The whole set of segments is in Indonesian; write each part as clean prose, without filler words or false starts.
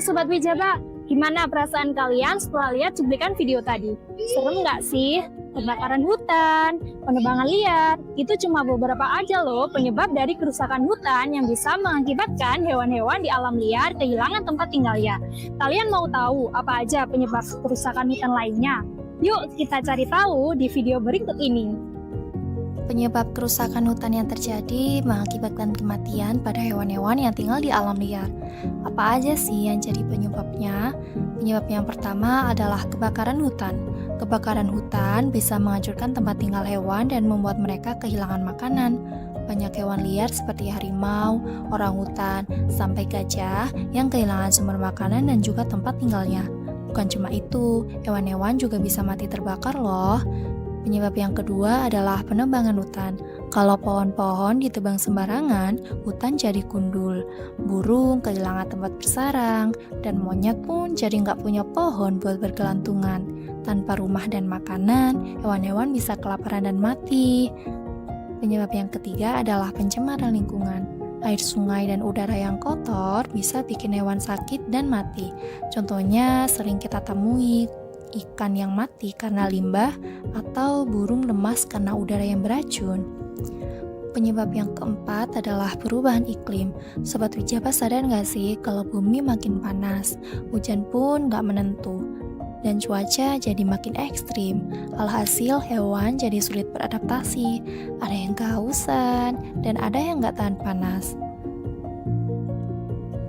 Sobat Wijaba, gimana perasaan kalian setelah lihat cuplikan video tadi? Serem nggak sih? Kebakaran hutan, penebangan liar, itu cuma beberapa aja loh penyebab dari kerusakan hutan yang bisa mengakibatkan hewan-hewan di alam liar kehilangan tempat tinggalnya. Kalian mau tahu apa aja penyebab kerusakan hutan lainnya? Yuk kita cari tahu di video berikut ini. Penyebab kerusakan hutan yang terjadi mengakibatkan kematian pada hewan-hewan yang tinggal di alam liar. Apa aja sih yang jadi penyebabnya? Penyebab yang pertama adalah kebakaran hutan. Kebakaran hutan bisa menghancurkan tempat tinggal hewan dan membuat mereka kehilangan makanan. Banyak hewan liar seperti harimau, orangutan, sampai gajah yang kehilangan sumber makanan dan juga tempat tinggalnya. Bukan cuma itu, hewan-hewan juga bisa mati terbakar loh. Penyebab yang kedua adalah penebangan hutan. Kalau pohon-pohon ditebang sembarangan, hutan jadi gundul. Burung kehilangan tempat bersarang, dan monyet pun jadi nggak punya pohon buat bergelantungan. Tanpa rumah dan makanan, hewan-hewan bisa kelaparan dan mati. Penyebab yang ketiga adalah pencemaran lingkungan. Air sungai dan udara yang kotor bisa bikin hewan sakit dan mati. Contohnya sering kita temui ikan yang mati karena limbah atau burung lemas karena udara yang beracun. Penyebab yang keempat adalah perubahan iklim. Sobat Wijaba sadar nggak sih kalau bumi makin panas, hujan pun nggak menentu, dan cuaca jadi makin ekstrim. Alhasil hewan jadi sulit beradaptasi, ada yang kehausan, dan ada yang nggak tahan panas.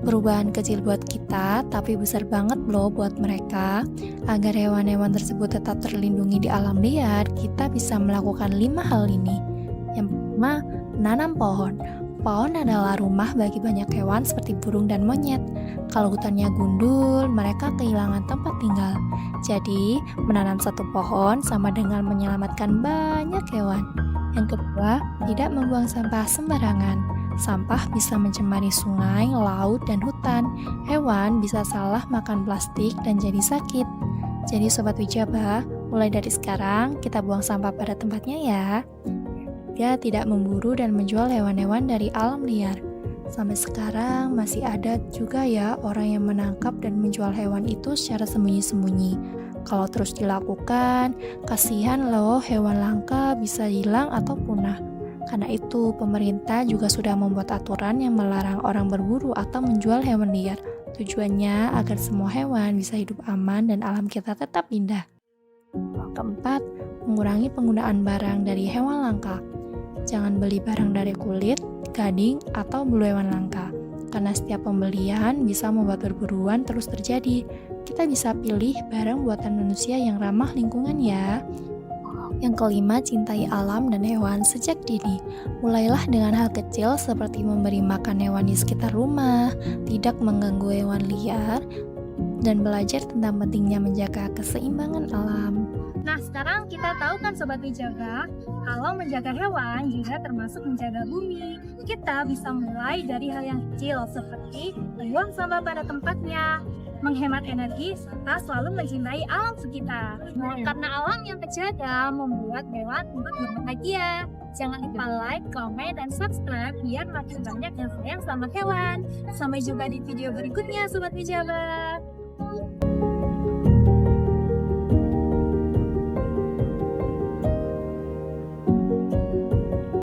Perubahan kecil buat kita, tapi besar banget loh buat mereka. Agar hewan-hewan tersebut tetap terlindungi di alam liar, kita bisa melakukan 5 hal ini. Yang pertama, menanam pohon. Pohon adalah rumah bagi banyak hewan seperti burung dan monyet. Kalau hutannya gundul, mereka kehilangan tempat tinggal. Jadi, menanam satu pohon sama dengan menyelamatkan banyak hewan. Yang kedua, tidak membuang sampah sembarangan. Sampah bisa mencemari sungai, laut, dan hutan. Hewan bisa salah makan plastik dan jadi sakit. Jadi Sobat Wijaba, mulai dari sekarang kita buang sampah pada tempatnya ya. Dia tidak memburu dan menjual hewan-hewan dari alam liar. Sampai sekarang masih ada juga ya orang yang menangkap dan menjual hewan itu secara sembunyi-sembunyi. Kalau terus dilakukan, kasihan loh hewan langka bisa hilang atau punah. Karena itu, pemerintah juga sudah membuat aturan yang melarang orang berburu atau menjual hewan liar. Tujuannya agar semua hewan bisa hidup aman dan alam kita tetap indah. Keempat, mengurangi penggunaan barang dari hewan langka. Jangan beli barang dari kulit, gading, atau bulu hewan langka. Karena setiap pembelian bisa membuat perburuan terus terjadi. Kita bisa pilih barang buatan manusia yang ramah lingkungan ya. Yang kelima, cintai alam dan hewan sejak dini. Mulailah dengan hal kecil seperti memberi makan hewan di sekitar rumah, tidak mengganggu hewan liar, dan belajar tentang pentingnya menjaga keseimbangan alam. Nah, sekarang kita tahu kan Sobat Wijaba, kalau menjaga hewan juga termasuk menjaga bumi. Kita bisa mulai dari hal yang kecil seperti membuang sampah pada tempatnya, menghemat energi, serta selalu mencintai alam sekitar. Karena alam yang terjaga membuat hewan untuk berbahagia. Jangan lupa like, komen, dan subscribe biar makin banyak yang sayang sama hewan. Sampai jumpa di video berikutnya Sobat Wijaba.